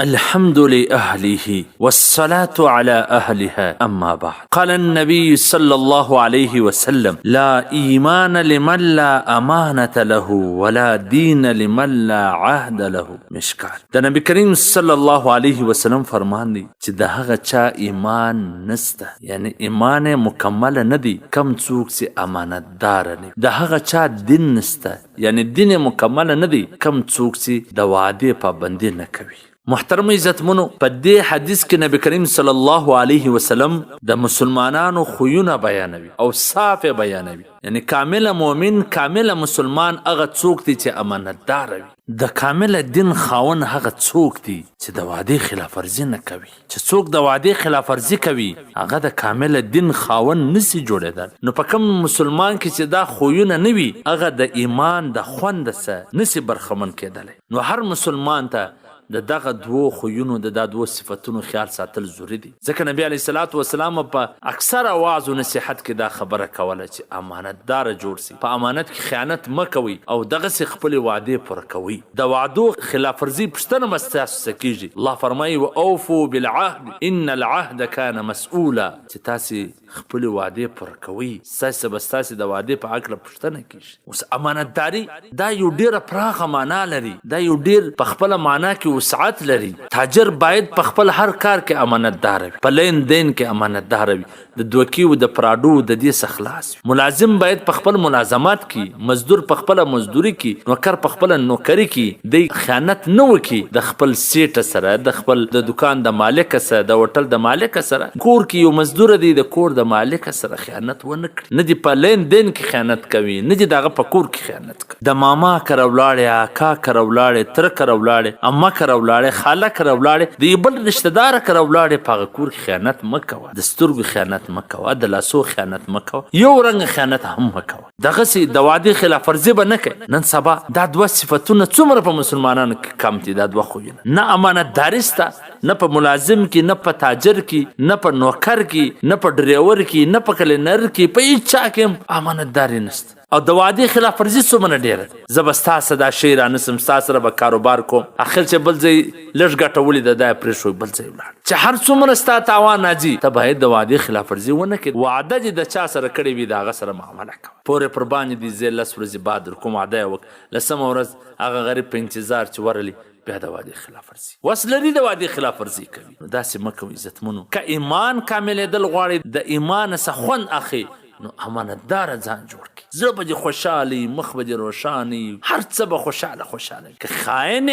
الحمد لأهله والصلاة على أهلها أما بعد. قال النبي صلى الله عليه وسلم: لا إيمان لمن لا أمانة له ولا دين لمن لا عهد له. مشکات. د نبی کریم صلی الله علیه وسلم فرمان دی چې د هغه چا ایمان نسته، یعنی ایمان مکمل ندی کم څوک چې امانتدار نه، د هغه چا دین نسته، یعنی دین مکمل ندی کم څوک چې د وعده پابندي نه کوي. محترم عزتمنو، په دې حدیث کې نبی کریم صلی الله علیه وسلم د مسلمانانو خویونه بیانوي او صاف بیانوي، یعنی کامل مؤمن کامل مسلمان هغه څوک دی چې امانتدار وي. د کامل دین خاون هغه څوک دی چې د وعده خلاف ورزي نه کوي. چې څوک د وعده خلاف ورزي کوي هغه د کامل دین خاون نسی جوړیدل. نو په کوم مسلمان کې چې دا خویونه نه وي هغه د ایمان د خوند سره نسی برخمن کېدلی. نو هر مسلمان ته د دغه دوو خویونو د دوو صفتونو خیال ساتل ضروري دي. ځکه نبی علیه الصلاة والسلام په اکثر واعظ او نصیحت کې دا خبره کوله چې امانتدار جوړ سي، په امانت کې خیانت مه کوئ او دغسې خپلې وعدې پوره کوئ. د وعدو خلاف ورزي پوښتنه به ستاسو څخه کېږي. الله فرمایي: واوفوا بالعهد ان العهد کان مسؤولا. چې تاسې خپلې وعدې پوره کوئ، ستاسې به ستاسې د وعدې په هکله پوښتنه کېږي. اوس امانتداري دا یو ډېره پراخه معنا لري، دا یو ډېر په خپله معنا کې وسعت لري. تاجر باید په خپل هر کار کې امانتدار وي، په لین دین کې امانتدار وي، د دوکي او د پراډو د دې څخه خلاص وي. ملازم باید په خپل ملازمات کې، مزدور په خپل مزدوري کې، نوکر په خپل نوکري کې د خیانت نه وکړي د خپل سیټ سره، د خپل د دکان د مالک سره، د هوټل د مالک سره. کور کې یو مزدور دی د کور د مالک سره خیانت ونه کړي، نه دی په لین دین کې خیانت کوي، نه دی دغه په کور کې خیانت کوي. د ماما کره ولاړې، اکا کره ولاړې، تره کره ولاړې، اما کره ولاړې، خاله کره ولاړې، د یو بل رشته دار کره ولاړې، په هغه کور کې خیانت مه کوه. د سترګو خیانت مه کوه، د لاسو خیانت مه کوه، یو رنګ خیانت هم مه کوه. دغسې د وعدې خلاف ورزي به نه کوي. نن سبا دا دوه صفتونه څومره په مسلمانانو کې کم دي، دا دوه خویونه. نه امانتداري سته، نه په ملازم کې، نه په تاجر کې، نه په نوکر کې، نه په ډریور کې، نه په کلینر کې، په هیڅ چا کې هم امانتداري نسته. او د وعدې خلاف ورزي څومره ډېره. زه به ستا څه دا شی رانسم، ستا سره به کاروبار کوم، اخر چې بل ځای لږ ګټه ولیده دا یې پرېښود، بل ځای ولاړ. چې هر څومره ستا تاوان راځي ته باید د وعدې خلاف ورزي ونه کړې. وعده چې د چا سره کړې وي د هغه سره معامله کوه. پورې پر باندې دي زه 10 ورځې بعد در کوم وعده یې وکړه، 10مه ورځ هغه غریب په انتظار چې ورغلي بیا د وعدې خلاف ورزي، وس لري د وعدې خلاف ورزي کوي. نو داسې مه کوئ عزتمنو. که ایمان کاملېدل غواړئ، د ایمان څخه خوند اخلئ، نو امانتداره ځان جوړ کړي. زړه به دې خوشحالي، مخ به دې روښاني، هر څه به خوشحاله. که خاین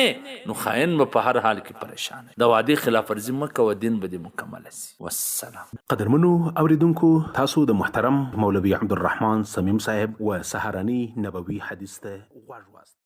نو خاین به په هر حال کې پریشان. د وعدې خلاف ورزي مه کوه، دین به دې مکمل سي. والسلام. قدرمنو اوریدونکو، تاسو د محترم مولوي عبدالرحمن صمیم صاحب و سهارني نبوي حدیث ته غوږ واست.